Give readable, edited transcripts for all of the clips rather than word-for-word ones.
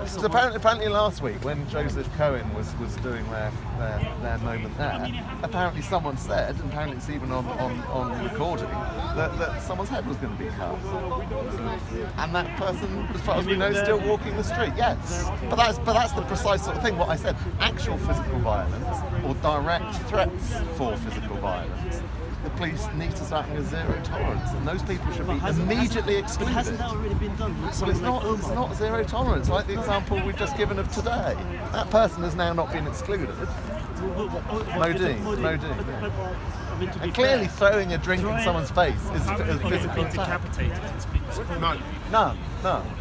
So apparently last week when Joseph Cohen was doing their moment there, apparently someone said, and apparently it's even on recording, that someone's head was going to be cut. And that person, as far as we know, is still walking the street. Yes, but that's the precise sort of thing. What I said: actual physical violence or direct threats for physical violence. The police need to start having a zero tolerance, and those people should be immediately excluded. Hasn't that already been done? Well, it's not zero tolerance, like the example we've just given of today. That person has now not been excluded. Modine. And clearly throwing a drink in someone's face is physical attack. No.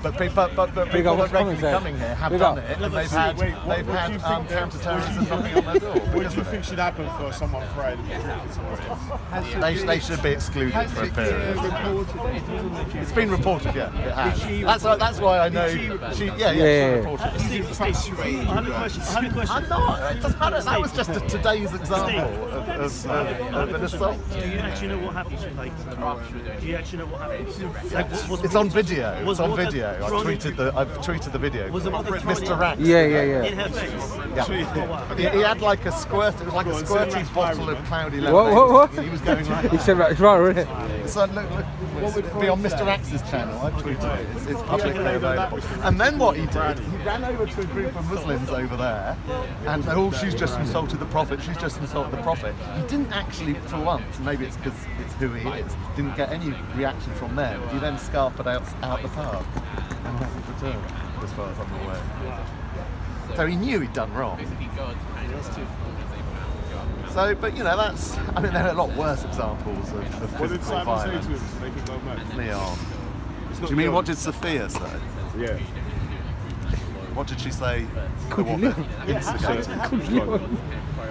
But people regularly coming here have done it, and they've had counter-terrorism knocking on their door. What do you think should happen for someone throwing a drink in someone's face? They should be excluded for a period. It's been reported, yeah. It has. That's why I know. She reported. I have a question. I'm not. It doesn't matter. That was just today's example of an assault. Do you actually know what happened? Do you actually know what happened? It's on video. It's on video. I've tweeted the video. Was the mother Mr. Rax. Yeah. in her face? Yeah. He had like a squirt. It was like a squirty bottle of cloudy lemonade. What? He was going like that. He said that right, wasn't it? So look, be on Mr. Rax's channel. I've tweeted it. It's publicly available. And then what he did, he ran over to a group of Muslims over there, and she's just insulted the Prophet. She's just insulted the Prophet. He didn't actually, for once, maybe it's because it's who he is, didn't get any reaction from them. He then scarpered out the pub and hasn't returned, as far as I'm aware. So he knew he'd done wrong. So, but you know, there are a lot worse examples of physical violence. Leon. Do you mean what did Sophia say? Yeah. What did she say? Instigating.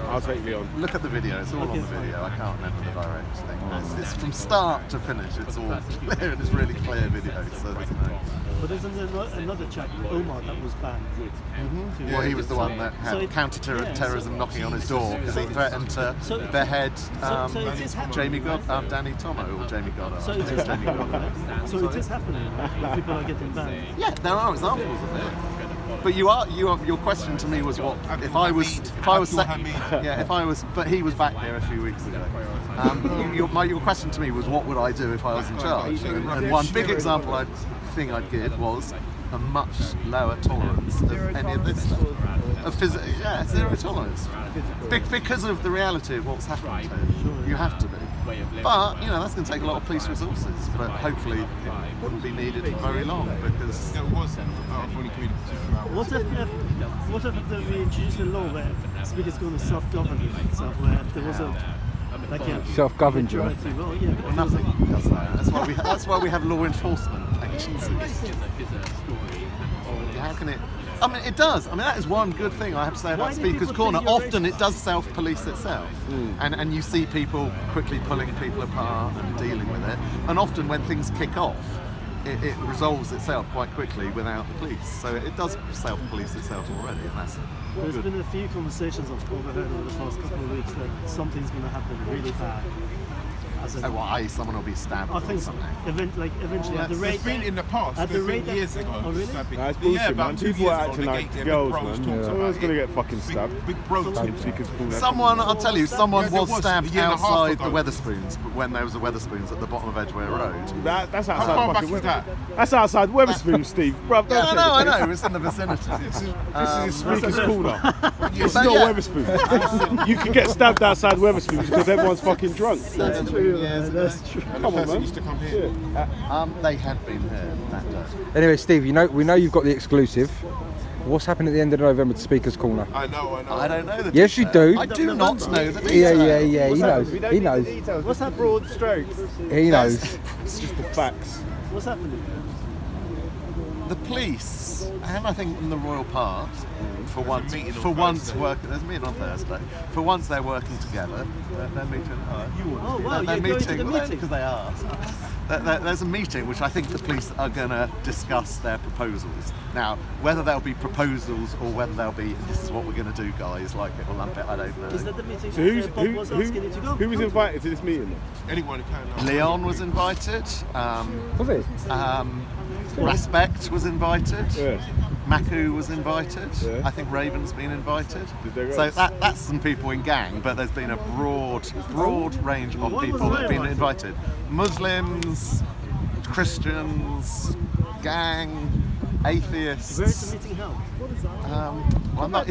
I'll take Leon. Look at the video, it's all on the video. I can't remember the direct thing. It's from start to finish, it's all clear, and it's really clear video, so there's no... But there's another chap, Omar, that was banned. Well, he was the one that had counter-terrorism knocking on his door because he threatened to behead Jamie Danny Tomo, or Jamie Goddard. So it is happening. People are getting banned. Yeah, there are examples of it. But your question to me was what if I was but he was back here a few weeks ago. Your question to me was what would I do if I was in charge? And one big example I'd give was a much lower tolerance of any of this stuff. Zero tolerance. Because of the reality of what's happened here. You have to be. But, you know, that's going to take a lot of police resources, but hopefully it wouldn't be needed for very long because... What if we introduced a law where speakers going to self-govern itself, where if there was a... self-governed job. Well, yeah, nothing does that. That's why we have law enforcement agencies. How can it? I mean, it does. I mean, that is one good thing I have to say about Speaker's Corner. Often it does self-police itself, and you see people quickly pulling people apart and dealing with it. And often when things kick off, it resolves itself quite quickly without the police. So it does self-police itself already, and that's There's been a few conversations I've overheard over the past couple of weeks that something's going to happen really bad. Someone will be stabbed. I think so. Eventually, at the rate. It's been in the past. At the rate years ago. Oh, really? That's bullshit, man. People are acting like girls, man. Someone's gonna get fucking stabbed. Big bros. I'll tell you, someone was stabbed outside the Wetherspoons, but when there was a Wetherspoons at the bottom of Edgware Road. That's outside fucking Wetherspoons. That's outside Wetherspoons, Steve. Bruv, I know. It's in the vicinity. This is Speaker's Corner. It's not Wetherspoons. You can get stabbed outside Wetherspoons because everyone's fucking drunk. That's true. Yeah, that's true. Come on, man. Used to come here. They had been here that day. Anyway, Steve, we know you've got the exclusive. What's happening at the end of November to Speaker's Corner? I know. I don't know the Yes, you do. I do not know the details. Yeah. He knows. What's that broad strokes? He knows. It's just the facts. What's happening? The police, and I think in the Royal Park, for once working. There's a meeting on Thursday. For once they're working together. They're meeting. They're meeting because they are. There's a meeting which I think the police are going to discuss their proposals. Now, whether there'll be proposals or whether they'll be this is what we're going to do, guys, like it or lump it, I don't know. Is that the meeting? So who was invited to this meeting? Anyone who can. Leon was invited. Was he? Respect was invited. Yeah. Maku was invited. I think Raven's been invited. Did they go? So that's some people in gang, but there's been a broad range of people that have been invited. Muslims, Christians, gang, atheists. Where is the meeting held? Well,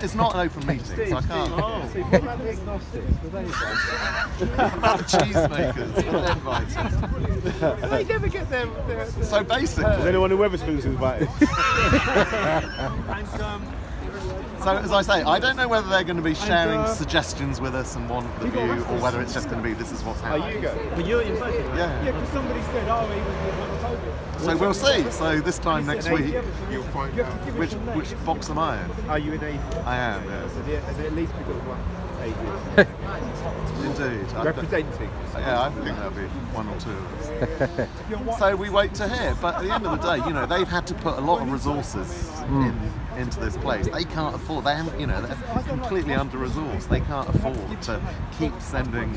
it's not an open meeting, so I can't. What about the agnostics? Were they invited? About the cheesemakers, they're invited. They never get their So basically, is anyone in Wetherspoons invited? so as I say, I don't know whether they're going to be sharing suggestions with us and want the view, or whether it's just going to be this is what's Are happening. you go? But you're invited. Yeah. Yeah, because somebody said, oh, he was homophobic. So we'll see. So this time next week, You'll find out. which box am I in? Are you an atheist? I am. Yeah. Has it at least because of one atheist? Indeed. Representing. Yeah, I think there'll be one or two of us. So we wait to hear. But at the end of the day, you know, they've had to put a lot of resources into this place. They can't afford. They haven't, you know, they're completely under-resourced. They can't afford to keep sending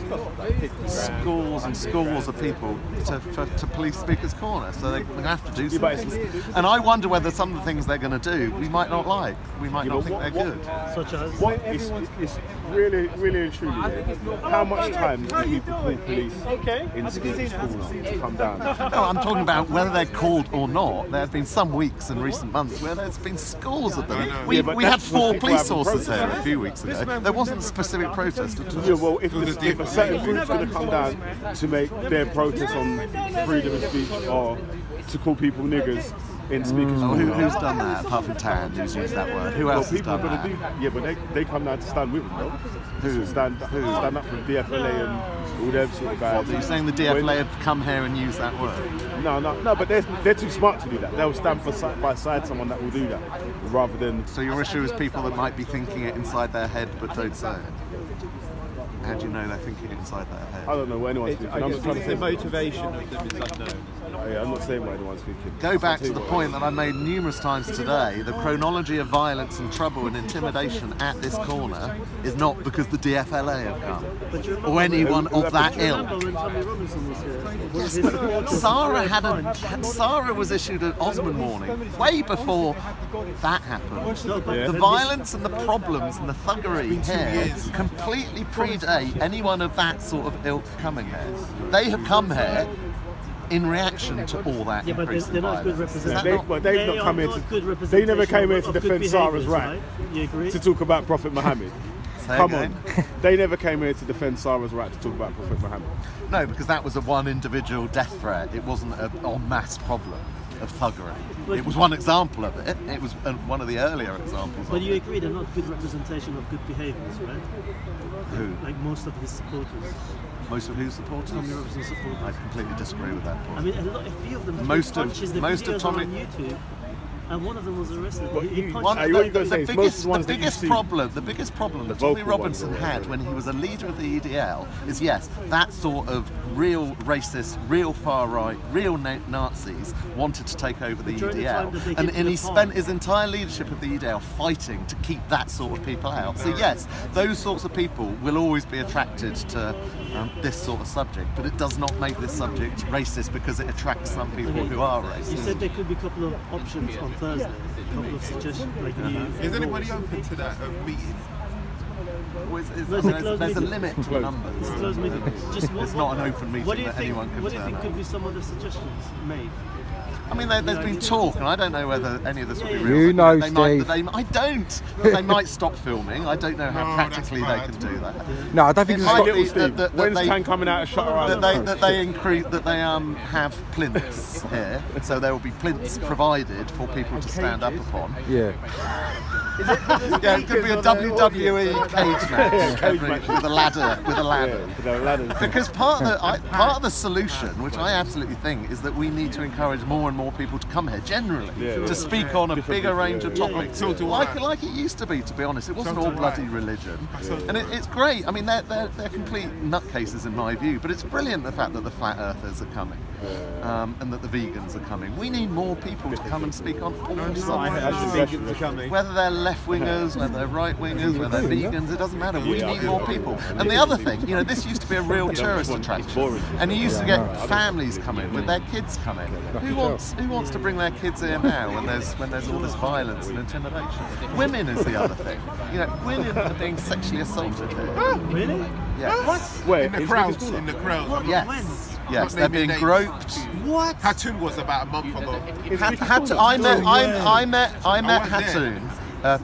schools and schools of people to Police Speaker's Corner. So they're going to have to do something. And I wonder whether some of the things they're going to do we might not like. We might not think they're good. Such as What is really, really and truly, how much time do people call police in Speaker's Corner to come down? No, I'm talking about whether they're called or not. There have been some weeks in recent months where there's been scores of them. We had 4 police sources here a few weeks ago. There wasn't a specific protest at all. Yeah, well, if a certain group's going to come down to make their protest on freedom of speech or to call people niggers in Speaker's Oh, Corner. who's done that apart from Tan? Who's used that word? Who else has People are done going to that? do, yeah, but they come down to stand with them, though. Who? Stand up for DFLA and all them sort of guys. Are you saying the DFLA had come here and used that word? No, but they're too smart to do that. They'll stand by side someone that will do that, rather than. So your issue is people that might be thinking it inside their head but don't say it? How do you know they're thinking it inside their head? I don't know what anyone's thinking. I'm just trying to The say. motivation of them is unknown. I'm not saying what anyone's thinking. Go back to I'll the tell you point that I made numerous times today. The chronology of violence and trouble and intimidation at this corner is not because the DFLA have come, or anyone of that ilk. remember when Tommy Robinson was here? Yes, but Sarah was issued an Osmond warning way before that happened. Yeah. The violence and the problems and the thuggery here completely predate anyone of that sort of ilk coming here. They have come here in reaction to all that Yeah, but increase they're in not good violence. Is representatives. that not- But they've not come here to. They never came here to defend Sarah's right You agree? to talk about Prophet Muhammad. Say Come again? on. They never came here to defend Sarah's right to talk about Prophet Muhammad. No, because that was a one individual death threat. It wasn't an en masse problem of thuggery. It was one example of it. It was one of the earlier examples. But of you it. agree they're not good representation of good behaviours, right? Who? Like most of his supporters. Most of whose supporters? Tommy Robinson I supporters. completely disagree with that I point. mean, a few of them Most of- punches. The most of videos Tommy- are on YouTube, and one of them was arrested. What He you- punched what him. you gotta say is most of the ones that you biggest see- problem that Tommy vocal Robinson ones, had when he was a leader of the EDL is, yes, that sort of real racist, real far right, real Nazis wanted to take over the during the time EDL, that they and get to the he spent his entire leadership of the EDL fighting to keep that sort of people out. So yes, those sorts of people will always be attracted to this sort of subject, but it does not make this subject racist because it attracts some people who are You racist. said there could be a couple of options on Thursday, a couple of suggestions, like new. Is anybody open to that meeting? There's a limit to the numbers. It's a closed meeting. Just It's not an open meeting what do you that think? anyone can What do you turn think up. could be some of the suggestions made? I mean, there's been talk, and I don't know whether any of this will be You real. know, they might, Steve. I don't. They might stop filming. I don't know how No, practically they that's can bad. do that. No, I don't think It it's might got. be Little Steve, that when's they- Tan coming out of Shutter That Island? they increase that they have plinths here, so there will be plinths provided for people to stand up upon. Yeah. Yeah, it could be a WWE cage match with a ladder. Yeah, Because part of the solution, which I absolutely think, is that we need to encourage more and more people to come here generally to speak on a bigger range of topics, like it used to be honest. It wasn't all bloody religion, and it's great. I mean, they're complete nutcases in my view, but it's brilliant the fact that the flat earthers are coming and that the vegans are coming. We need more people to come and speak on all subjects, whether they're left-wingers, whether they're right-wingers, whether they're vegans, it doesn't matter. We need more people. And the other thing, this used to be a real tourist attraction, and you used to get families coming with their kids coming. Who wants wants to bring their kids here now when there's all this violence and intimidation? Women is the other thing. You know, women are being sexually assaulted here. Really? Yes. Where? In the crowds. In the crowds. Yes. Yes, they're being groped. What? Hatun was about a month ago. I met Hatun a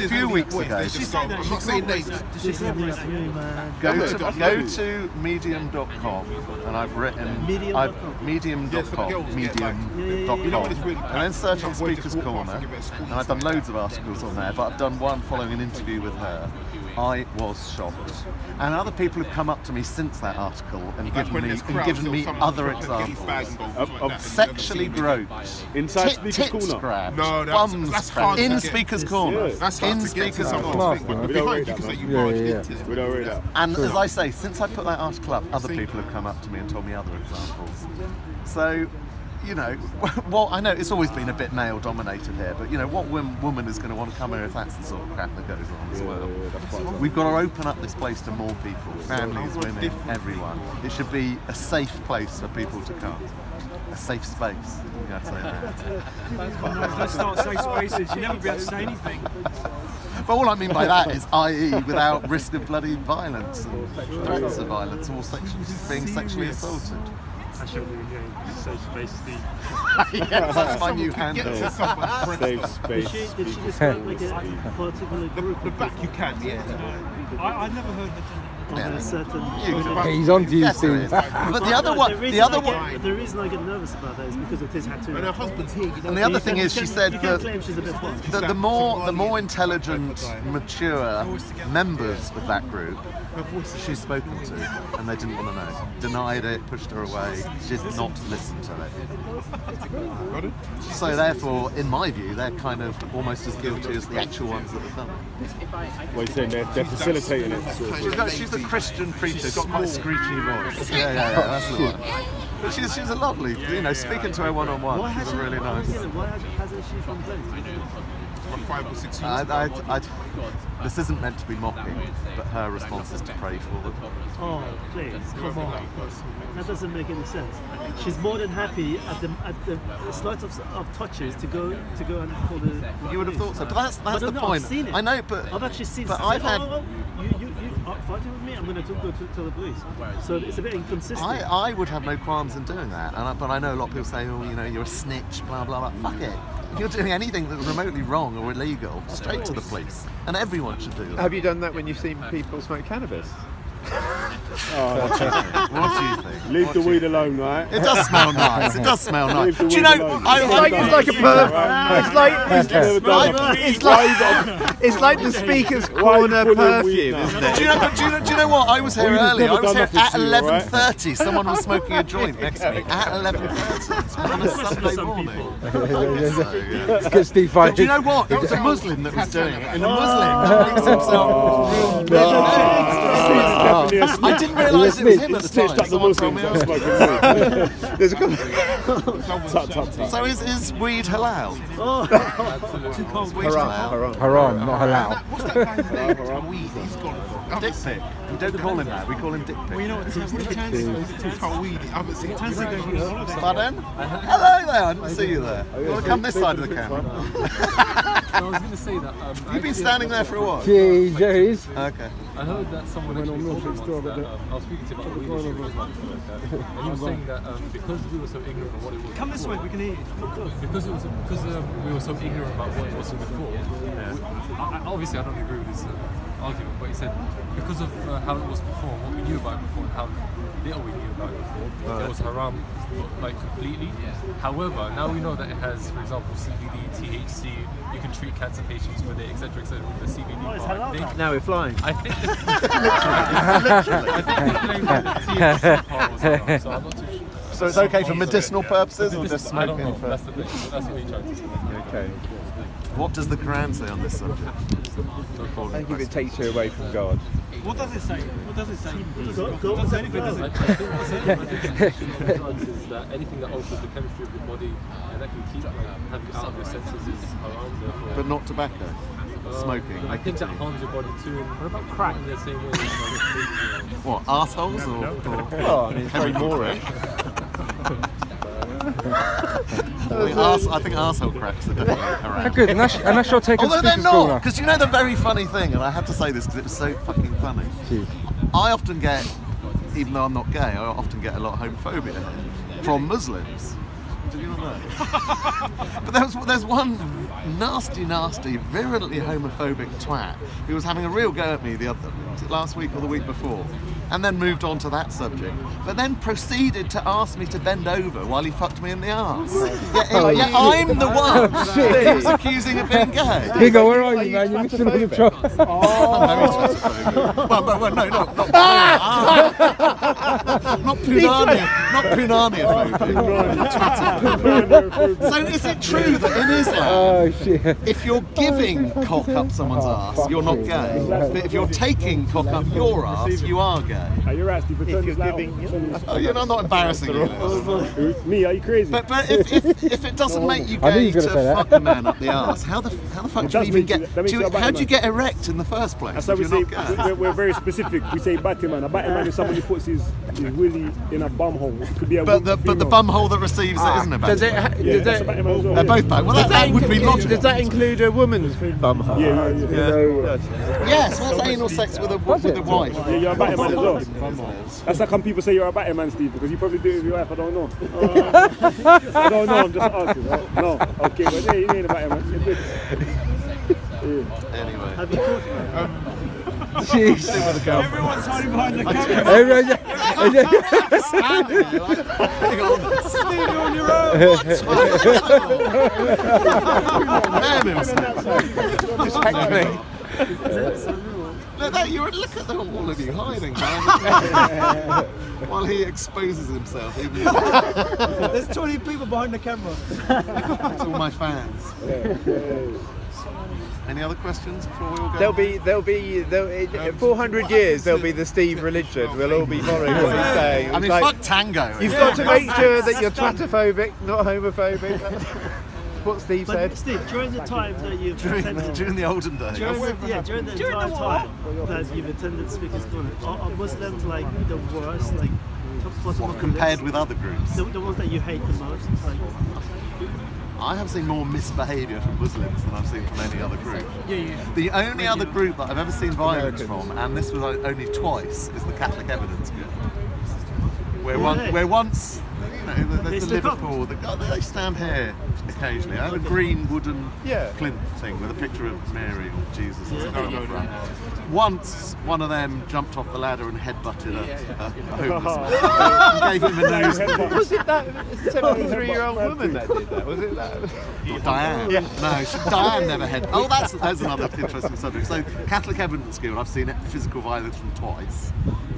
few weeks ago. I'm not saying names. Go to medium.com and I've written medium.com and then search on Speaker's Corner, and I've done loads of articles on there, but I've done one following an interview with her. I was shocked, and other people have come up to me since that article and given me other examples of sexually groped, Inside Speaker's tits Corner? grabbed, No, bums that's hard to in get. Speaker's Corner, That's hard in to get Speaker's to Corner. someone. We don't Behind rate you that, because man. you barged Yeah. into it. We don't read that. And as I say, since I put that article up, other people have come up to me and told me other examples. So, you know, well, I know it's always been a bit male-dominated here, but you know, what woman is going to want to come here if that's the sort of crap that goes on as well? We've got to open up this place to more people, families, women, everyone. It should be a safe place for people to come. A safe space. You got to say that. Let's start safe spaces. You never be able to say anything. But all I mean by that is, i.e., without risk of bloody violence and threats of violence or being sexually assaulted. I shall be again. Safe space, Steve. Yes, that's my new handle. Safe space. Did she describe like a particular group? The back you can, yeah. I never heard that. Of a certain. He's on to you, Yes, there Steve. is. But the other one, The reason I get nervous about that is because it is Hatun. When her husband's here, you and know. the other thing is, she said you can that claim she's a bit fun. the more intelligent, mature members of that group she's spoken to, and they didn't want to know, denied it, pushed her away, did not listen to it. So therefore, in my view, they're kind of almost as guilty as the actual ones that have done it. Well, you're saying they're facilitating it. Sort of. She's a Christian preacher, got quite a screechy voice. Yeah, that's the one. But she's a lovely, you know, speaking to her one-on-one, she's really nice. Why hasn't she complained? 5 or 6 years. This isn't meant to be mocking, but her response is to pray for them. Oh, please, come on. That doesn't make any sense. She's more than happy at the slight of touches to go and call the. You would have thought so, but that's the no, point. I've seen it. I know, but I've actually seen. But it. I've had. You are fighting with me. I'm going to go to the police. So it's a bit inconsistent. I would have no qualms in doing that, but I know a lot of people say, oh, you know, you're a snitch, blah blah blah. Fuck it. If you're doing anything that's remotely wrong or illegal, straight to the police, and everyone should do that. Have you done that when you've seen people smoke cannabis? What do you think? Leave the weed alone, right? It does smell nice. It does smell nice. Do you know? It's like a It's like the Speaker's Corner perfume, isn't it? Do you know what? I was here early. I was here at 11:30. Someone was smoking a joint next to me at 11:30 on a Sunday morning. Let's get Steve fired. Do you know what? It was a Muslim that was doing it, and a Muslim that makes himself. I didn't realise it was him at the time. Stitched up the Someone told me. Muslims There's a couple. So is weed halal? Haram, not halal. What's that guy's name? Weed. He's gone. Dick pic. We don't call him that. We call him Dick pic. You know what Weed. I haven't seen it. Pardon? Hello there. I didn't see you there. You want to come this side of the camera? I was going to say that. You've been standing there for a while. Jeez. Okay. I heard that someone actually told me once that I was speaking to about weed issues and he was saying that because we were so ignorant of what it was. Come this way, we can hear you. Because we were so ignorant about what it was before. Obviously, I don't agree with this argument, but he said because of how it was before, what we knew about it before, and how little we knew about it before, it was haram, like completely. However, now we know that it has, for example, CBD, THC. You can treat cancer patients with it, etc., etc. With the CBD part. Now we're flying. I think they claim that the THC part was haram, so I'm not too sure. So it's okay for medicinal purposes or just I don't smoking know. for? That's the thing. That's what he tried to say. Okay. What does the Quran say on this subject? I think it takes you away from God. What does it say? What does it say? Go Does anything, does I it? think what's interesting is that anything that alters the chemistry of your body and that can keep have you out of your senses is haram. Therefore, But not tobacco. Smoking. I think that harms your body too. What about crack? In the same way. As What, arseholes or Well, I mean, it's very boring. I think arsehole cracks are definitely around. How good, and that's your take on Although they're Speaker's not, Corner. because you know the very funny thing, and I had to say this because it was so fucking funny. Jeez. I often get, even though I'm not gay, I often get a lot of homophobia from Muslims. Did you not know? But there's one nasty, virulently homophobic twat who was having a real go at me was it last week or the week before, and then moved on to that subject, but then proceeded to ask me to bend over while he fucked me in the arse. Yeah, I'm the one that he was accusing of being gay. Hugo, where are you, man? You're missing all the trouble. I'm very transphobic. Well, no, not punania phobic. So is it true that in Islam, if you're giving cock up someone's arse, you're not gay, but if you're taking cock up your arse, you are gay? You're actually pretending I'm not embarrassing you. Me, are you crazy? But if it doesn't make you gay to fuck a man up the arse, how the fuck do you even get? How do you get erect in the first place? That's why we say we're very specific. We say Batman. A Batman is someone who puts his willy in a bum hole. It could be a but the bum hole that receives it isn't a Batman. They're both bad. Well, that would be logical. Does that include a woman's bum hole? Yes, what's anal sex with a wife? Yeah, you're a Batman as well. That's like when people say you're a Batman, Steve, because you probably do it with your wife. I don't know. I don't know. I'm just asking. No. Okay, but yeah, you ain't a Batman. You're good. Anyway. Have you thought about it? Jeez. Everyone's hiding behind the camera. Standing on your own. Look at all of you hiding, man. While he exposes himself. There's 20 people behind the camera. It's all my fans. Any other questions before we all go? There'll be in 400 years there'll be the Steve religion. We'll all be following what he's saying. I mean, fuck tango. You've got to make sure that you're twatophobic, not homophobic. What Steve said. Steve, during the time that you've attended, during the olden days. during the entire time that you've attended Speaker's Corner, are Muslims like the worst, like what, compared with other groups? The ones that you hate the most. Like, I have seen more misbehaviour from Muslims than I've seen from any other group. The only other group that I've ever seen violence from, and this was only twice, is the Catholic Evidence Group. Where once there's the Liverpool, they stand here occasionally. I had a green wooden plinth thing with a picture of Mary or Jesus or something on the front. Once one of them jumped off the ladder and headbutted a homeless man. Gave him a nose. Was it that 73-year-old woman that did that? Was it that? Diane? Yeah. No, Diane never had. Oh, that's another interesting subject. So, Catholic Evidence Guild, I've seen physical violence from twice,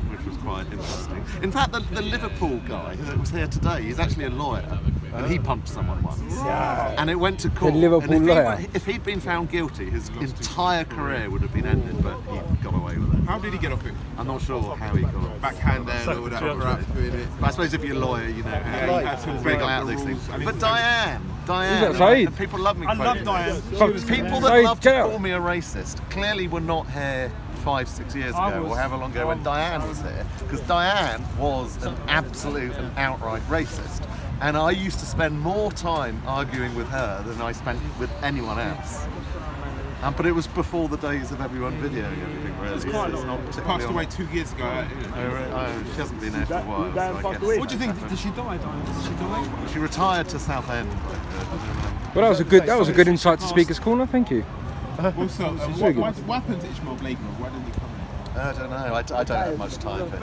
which was quite interesting. In fact, the Liverpool guy who was here today, he's actually a lawyer, and he punched someone once. Yeah. And it went to court. The Liverpool lawyer. If he'd been found guilty, his entire career would have been ended, but he got away with it. How did he get off it? I'm not sure how he got off. Backhand and all that crap doing it. But I suppose if you're a lawyer, you know how to wriggle out these things. But Diane, Saeed? people love me. I love Diane. People that love to call me a racist clearly were not here 5-6 years ago or however long ago when Diane was here, because Diane was an absolute and outright racist, and I used to spend more time arguing with her than I spent with anyone else. But it was before the days of everyone videoing everything, really. It's not particularly passed away 2 years ago. She hasn't been here for a while. So I guess What do you think? Did she die, Diane? Did she die? She retired to Southend. Well, that was a good insight to Speaker's Corner. Thank you. Also, what happened to Ishmael Blakemore? Why didn't he come in? I don't know. I don't have much time for